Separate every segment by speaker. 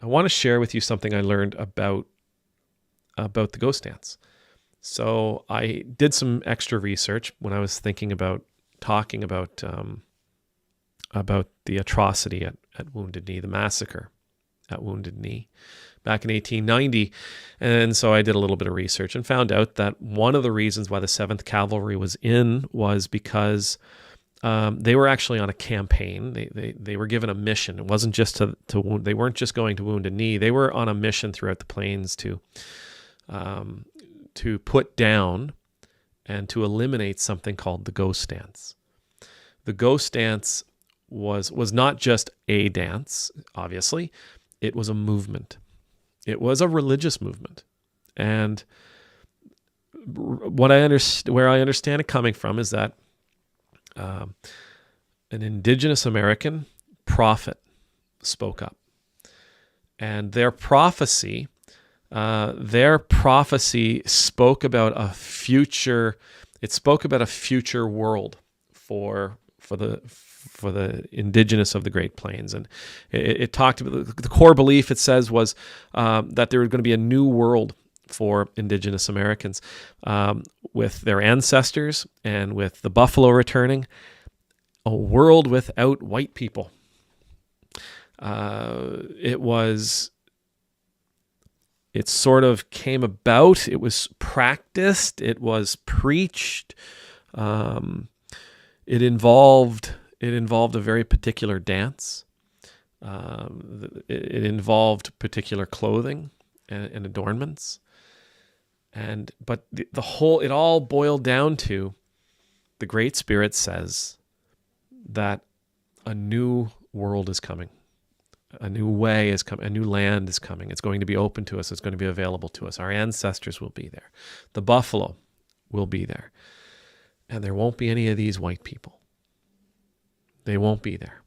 Speaker 1: I want to share with you something I learned about the ghost dance. So I did some extra research when I was thinking about talking about the atrocity at Wounded Knee, the massacre at Wounded Knee back in 1890. And so I did a little bit of research and found out that one of the reasons why the 7th Cavalry was in was because they were actually on a campaign. They were given a mission. It wasn't just they weren't just going to Wounded Knee. They were on a mission throughout the plains to put down and to eliminate something called the ghost dance. The ghost dance was not just a dance, obviously. It was a movement. It was a religious movement. And where I understand it coming from is that an indigenous American prophet spoke up. And their prophecy spoke about a future. It spoke about a future world for the indigenous of the Great Plains, and it talked about the core belief. It says was that there was going to be a new world for indigenous Americans, with their ancestors and with the buffalo returning, a world without white people. It sort of came about. It was practiced. It was preached. It involved a very particular dance. It involved particular clothing and adornments. But it all boiled down to the Great Spirit says that a new world is coming. A new way is coming. A new land is coming. It's going to be open to us. It's going to be available to us. Our ancestors will be there. The buffalo will be there. And there won't be any of these white people. They won't be there.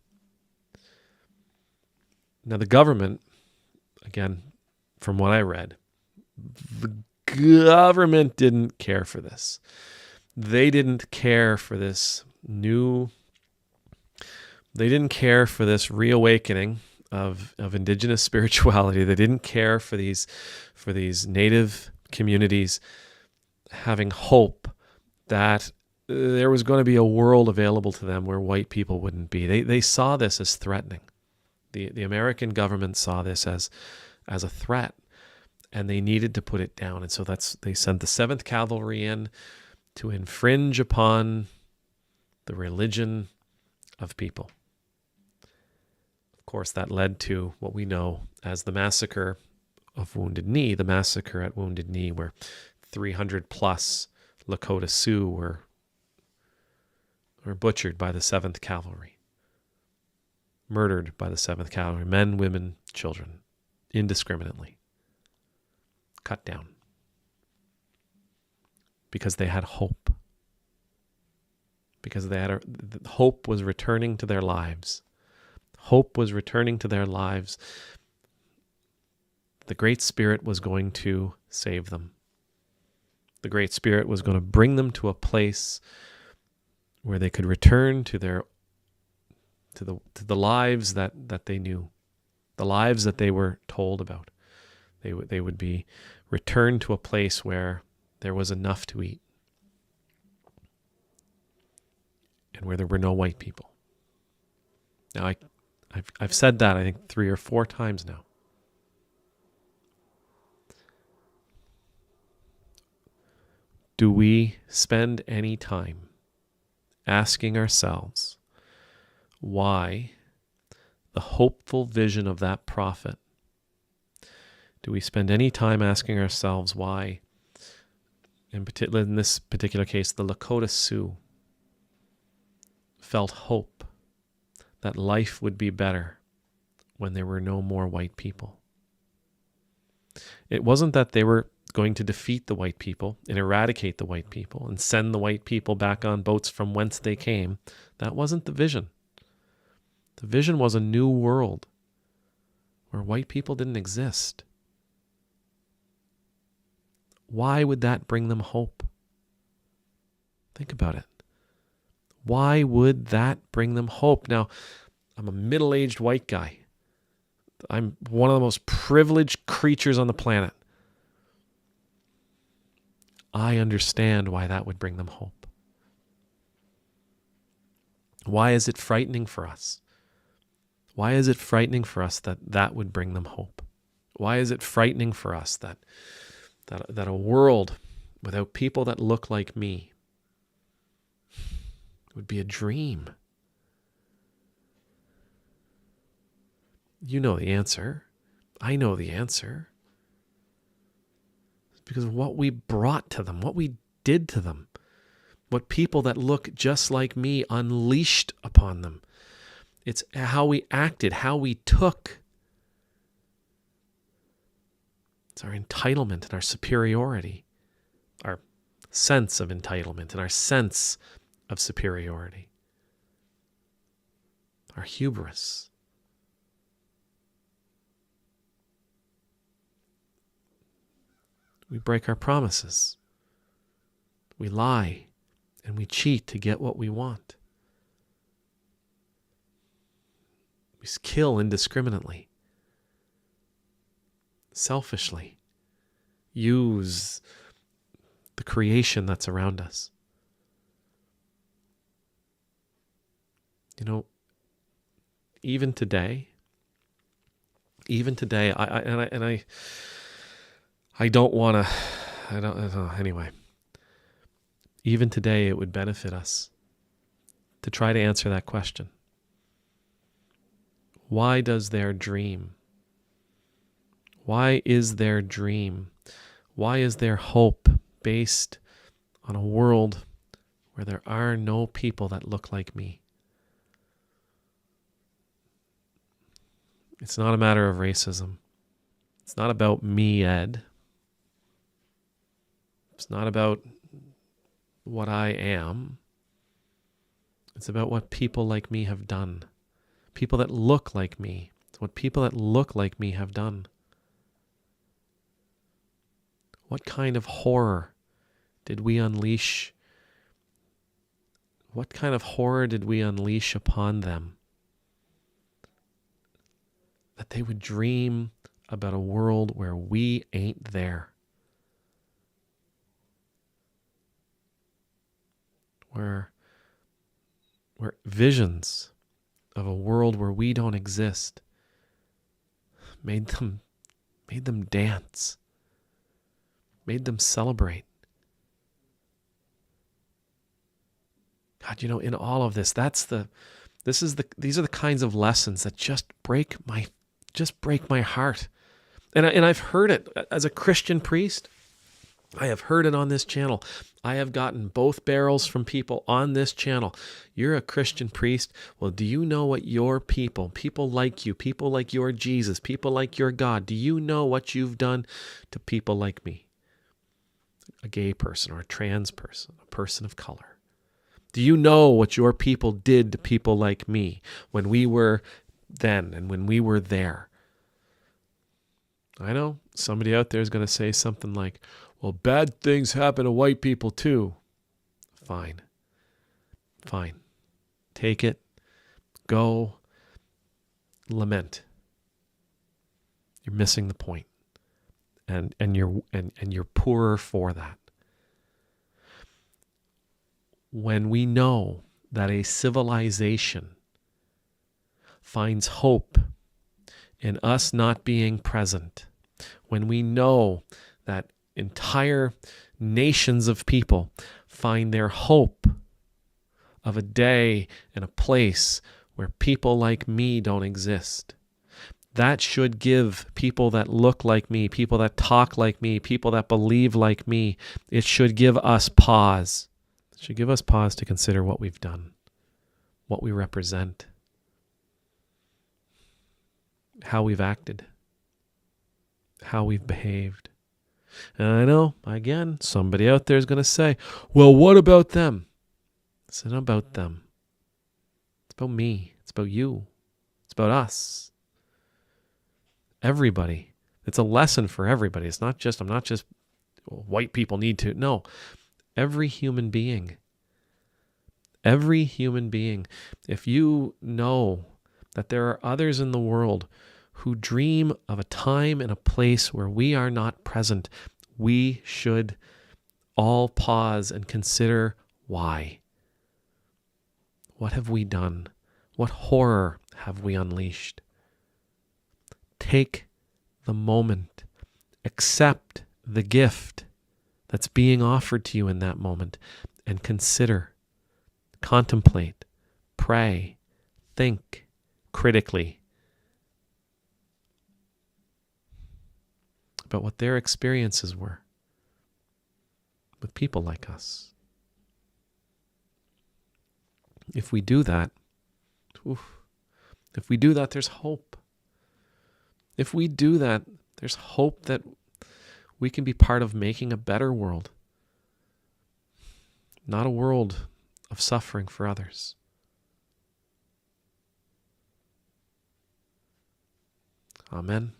Speaker 1: Now, the government, again, from what I read, the government didn't care for this. They didn't care for this they didn't care for this reawakening of indigenous spirituality. They didn't care for these native communities having hope that there was going to be a world available to them where white people wouldn't be. They saw this as threatening. The American government saw this as a threat, and they needed to put it down. And so they sent the 7th Cavalry in to infringe upon the religion of people. Of course, that led to what we know as the massacre of Wounded Knee, the massacre at Wounded Knee, where 300 plus Lakota Sioux were butchered by the 7th Cavalry, murdered by the 7th Cavalry, men, women, children, indiscriminately, cut down, because they had hope, because hope was returning to their lives. Hope was returning to their lives. The Great Spirit was going to save them. The Great Spirit was going to bring them to a place where they could return to the lives that they knew, the lives that they were told about. They would be returned to a place where there was enough to eat and where there were no white people. Now, I've said that, I think, 3 or 4 times now. Do we spend any time asking ourselves why the hopeful vision of that prophet? Do we spend any time asking ourselves why, in this particular case, the Lakota Sioux felt hope that life would be better when there were no more white people? It wasn't that they were going to defeat the white people and eradicate the white people and send the white people back on boats from whence they came. That wasn't the vision. The vision was a new world where white people didn't exist. Why would that bring them hope? Think about it. Why would that bring them hope? Now, I'm a middle-aged white guy. I'm one of the most privileged creatures on the planet. I understand why that would bring them hope. Why is it frightening for us? Why is it frightening for us that that would bring them hope? Why is it frightening for us that a world without people that look like me would be a dream? You know the answer. I know the answer. It's because of what we brought to them, what we did to them, what people that look just like me unleashed upon them. It's how we acted, how we took. It's our entitlement and our superiority, our sense of entitlement and our sense of superiority, our hubris. We break our promises. We lie and we cheat to get what we want. We kill indiscriminately, selfishly, use the creation that's around us. You know, even today, I don't want to, anyway. Even today, it would benefit us to try to answer that question. Why does their dream? Why is their dream? Why is their hope based on a world where there are no people that look like me? It's not a matter of racism. It's not about me, Ed. It's not about what I am. It's about what people like me have done. People that look like me. It's what people that look like me have done. What kind of horror did we unleash? What kind of horror did we unleash upon them? That they would dream about a world where we ain't there. Where visions of a world where we don't exist made them dance, made them celebrate. God, you know, in all of this, these are the kinds of lessons that just break my heart. And I've heard it as a Christian priest. I have heard it on this channel. I have gotten both barrels from people on this channel. You're a Christian priest. Well, do you know what your people like you, people like your Jesus, people like your God, do you know what you've done to people like me? A gay person or a trans person, a person of color. Do you know what your people did to people like me when we were then and when we were there? I know somebody out there is going to say something like, well, bad things happen to white people too. Fine. Take it. Go. Lament. You're missing the point. And you're poorer for that. When we know that a civilization finds hope in us not being present, when we know that entire nations of people find their hope of a day and a place where people like me don't exist, that should give people that look like me, people that talk like me, people that believe like me, it should give us pause. It should give us pause to consider what we've done, what we represent, how we've acted, how we've behaved. And I know, again, somebody out there is going to say, well, what about them? It's not about them. It's about me. It's about you. It's about us. Everybody. It's a lesson for everybody. I'm not just white people need to. No. Every human being. Every human being. If you know that there are others in the world who dream of a time and a place where we are not present, we should all pause and consider why. What have we done? What horror have we unleashed? Take the moment, accept the gift that's being offered to you in that moment, and consider, contemplate, pray, think critically about what their experiences were with people like us. If we do that, there's hope. If we do that, there's hope that we can be part of making a better world, not a world of suffering for others. Amen.